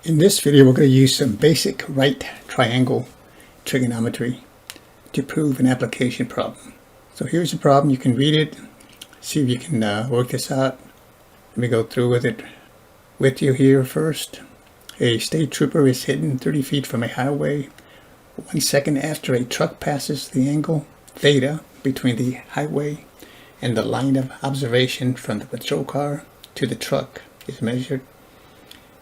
In this video, we're going to use some basic right triangle trigonometry to prove an application problem. So here's the problem. You can read it, see if you can work this out. Let me go through with it with you here first. A state trooper is hidden 30 feet from a highway 1 second after a truck passes. The angle theta between the highway and the line of observation from the patrol car to the truck is measured.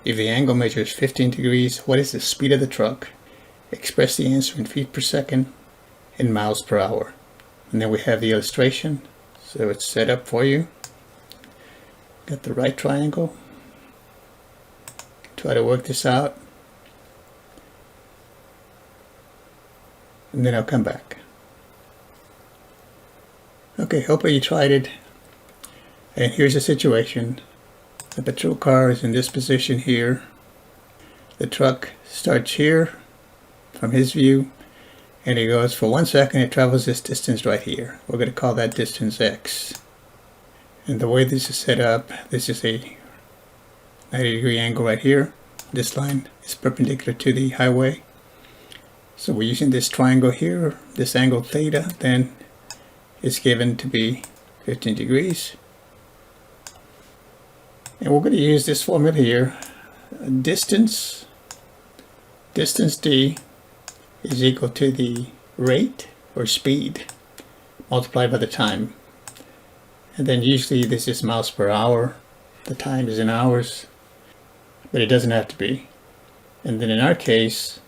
If the angle measures 15 degrees, what is the speed of the truck? Express the answer in feet per second and miles per hour. And then we have the illustration. So it's set up for you. Got the right triangle. Try to work this out. And then I'll come back. Okay, hopefully you tried it. And here's the situation. The patrol car is in this position here. The truck starts here from his view, and it goes for 1 second. It travels this distance right here. We're going to call that distance x. And the way this is set up, this is a 90-degree angle right here. This line is perpendicular to the highway. So we're using this triangle here. This angle theta then is given to be 15 degrees. And we're going to use this formula here. Distance d is equal to the rate or speed multiplied by the time. And then usually this is miles per hour. The time is in hours, but it doesn't have to be. And then in our case,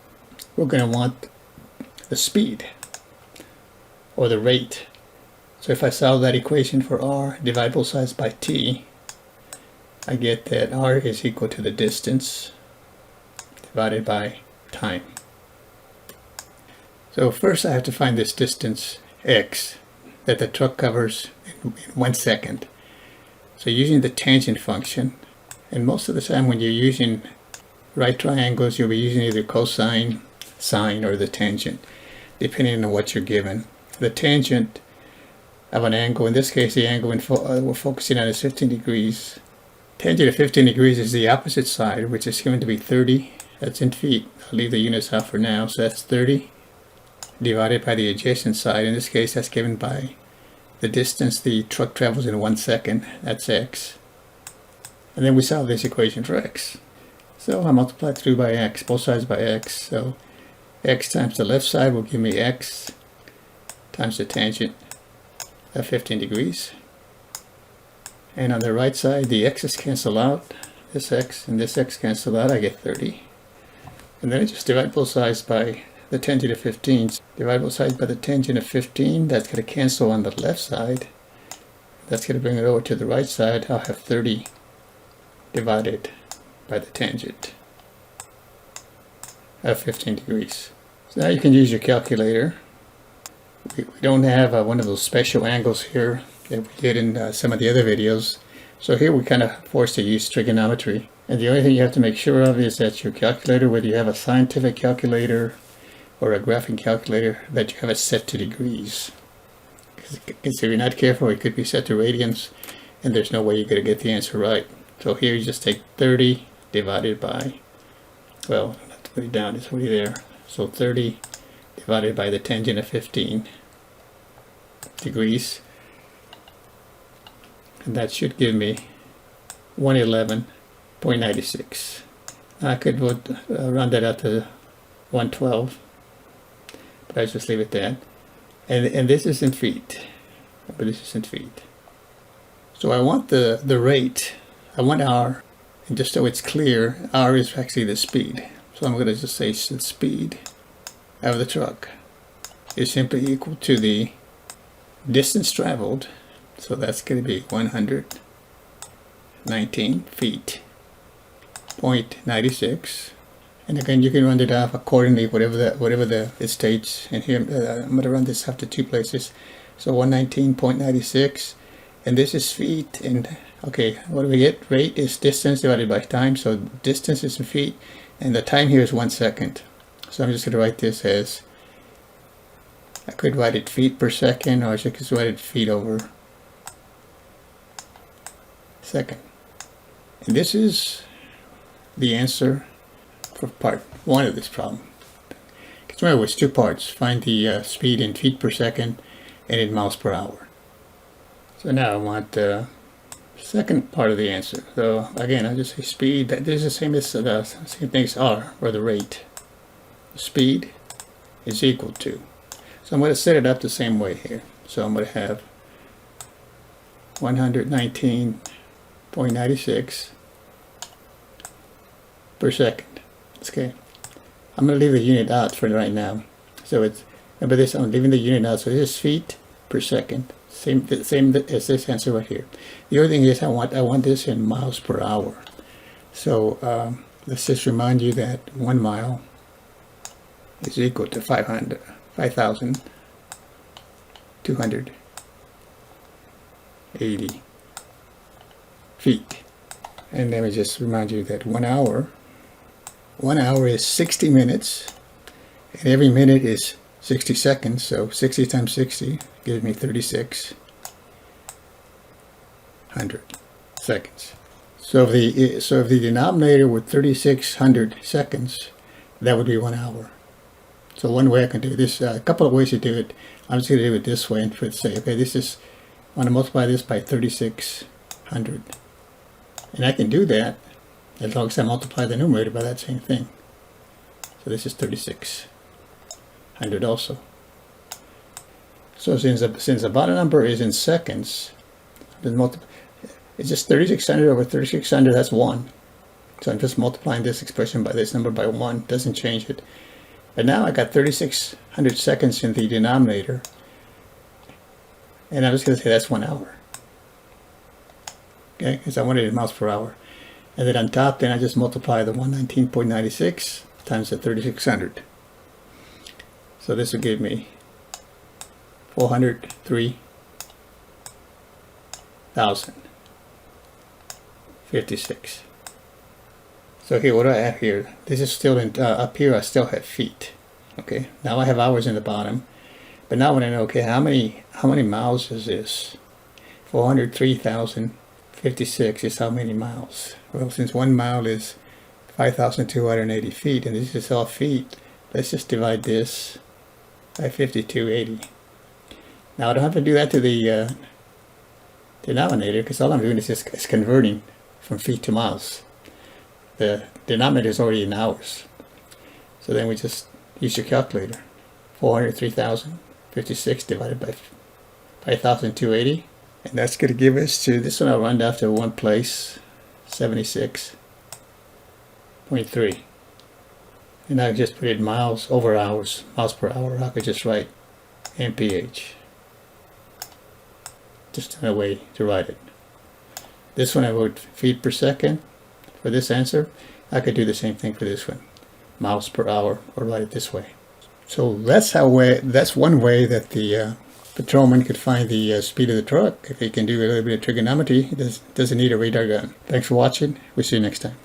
we're going to want the speed or the rate. So if I solve that equation for r, divide both sides by t, I get that r is equal to the distance divided by time. So first I have to find this distance x that the truck covers in 1 second. So using the tangent function, and most of the time when you're using right triangles, you'll be using either cosine, sine, or the tangent, depending on what you're given. The tangent of an angle, in this case the angle we're focusing on is 15 degrees. Tangent of 15 degrees is the opposite side, which is given to be 30. That's in feet. I'll leave the units out for now. So that's 30 divided by the adjacent side. In this case, that's given by the distance the truck travels in 1 second. That's x. And then we solve this equation for x. So I multiply through by x, both sides by x. So x times the left side will give me x times the tangent of 15 degrees. And on the right side, the x's cancel out. This x and this x cancel out. I get 30. And then I just divide both sides by the tangent of 15. Divide both sides by the tangent of 15. That's going to cancel on the left side. That's going to bring it over to the right side. I'll have 30 divided by the tangent of 15 degrees. So now you can use your calculator. We don't have one of those special angles here that we did in some of the other videos. So here we're kind of forced to use trigonometry. And the only thing you have to make sure of is that your calculator, whether you have a scientific calculator or a graphing calculator, that you have it set to degrees. Because if you're not careful, it could be set to radians, and there's no way you're going to get the answer right. So here you just take 30 divided by, well, I have to put it down, it's already there. So 30 divided by the tangent of 15 degrees. And that should give me 111.96. I could round that out to 112, but I just leave it there. And this is in feet, but this is in feet. So I want the rate, I want r, and just so it's clear, r is actually the speed. So I'm going to just say the speed of the truck is simply equal to the distance traveled. So that's going to be 119 feet, 0.96. And again, you can run it off accordingly, whatever it states. And here, I'm going to run this off to two places. So 119.96, and this is feet. And okay, what do we get? Rate is distance divided by time. So distance is in feet, and the time here is 1 second. So I'm just going to write this as, I could write it feet per second, or I should just write it feet over second. And this is the answer for part 1 of this problem. Because remember, it's 2 parts. Find the speed in feet per second and in miles per hour. So now I want the second part of the answer. So again, I'll just say speed. This is the same as the same thing as r, or the rate. Speed is equal to. So I'm going to set it up the same way here. So I'm going to have 119.96 per second. Okay. I'm going to leave the unit out for right now. So it's, remember this, I'm leaving the unit out. So this is feet per second. Same as this answer right here. The other thing is I want this in miles per hour. So let's just remind you that 1 mile is equal to 5,280 feet. And let me just remind you that 1 hour is 60 minutes, and every minute is 60 seconds, so 60 times 60 gives me 3,600 seconds. So if the denominator were 3,600 seconds, that would be 1 hour. So one way I can do this, a couple of ways to do it. I'm just going to do it this way and say, okay, this is, I want to multiply this by 3,600. And I can do that as long as I multiply the numerator by that same thing. So this is 3,600 also. So since the bottom number is in seconds, it's just 3,600 over 3,600, that's 1. So I'm just multiplying this expression by this number by 1, doesn't change it. But now I got 3,600 seconds in the denominator, and I'm just going to say that's 1 hour. Okay, because I wanted it in miles per hour. And then on top, then I just multiply the 119.96 times the 3,600. So this will give me 403,056. So here, what do I have here? This is still in, up here I still have feet. Okay, now I have hours in the bottom. But now I want to know, okay, how many miles is this? 403,056 is how many miles? Well, since 1 mile is 5,280 feet, and this is all feet, let's just divide this by 5280. Now I don't have to do that to the denominator, because all I'm doing is just converting from feet to miles. The denominator is already in hours. So then we just use your calculator. 403,056 divided by 5,280. And that's going to give us to, this one I'll round off to one place, 76.3. And I just put it in miles over hours, miles per hour. I could just write MPH. Just another way to write it. This one I wrote feet per second. For this answer, I could do the same thing for this one, miles per hour, or write it this way. So that's one way that the patrolman could find the speed of the truck. If he can do a little bit of trigonometry, he doesn't need a radar gun. Thanks for watching. We'll see you next time.